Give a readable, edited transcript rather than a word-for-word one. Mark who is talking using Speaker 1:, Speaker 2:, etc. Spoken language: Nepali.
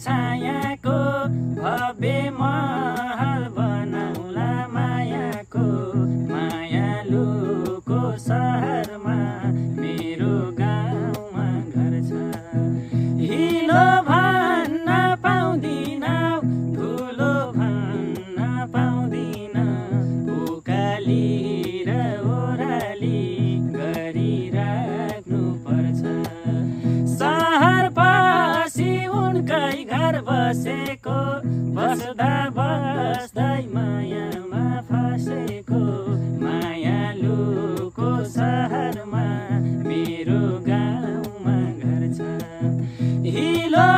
Speaker 1: छायाको भव्य महल बनाउला मायाको मायालुको सहरमा मेरो गाउँमा घर छ। हिलो भन्न पाउँदिन धुलो भन्न पाउँदिन उकाली र ओह्राली गरिराख्नु पर्छ। सहर पछि उनकै घर बसेको बस्दा बस्दै मायामा फसेको मायालुको सहरमा मेरो गाउँमा घर छ। हिलो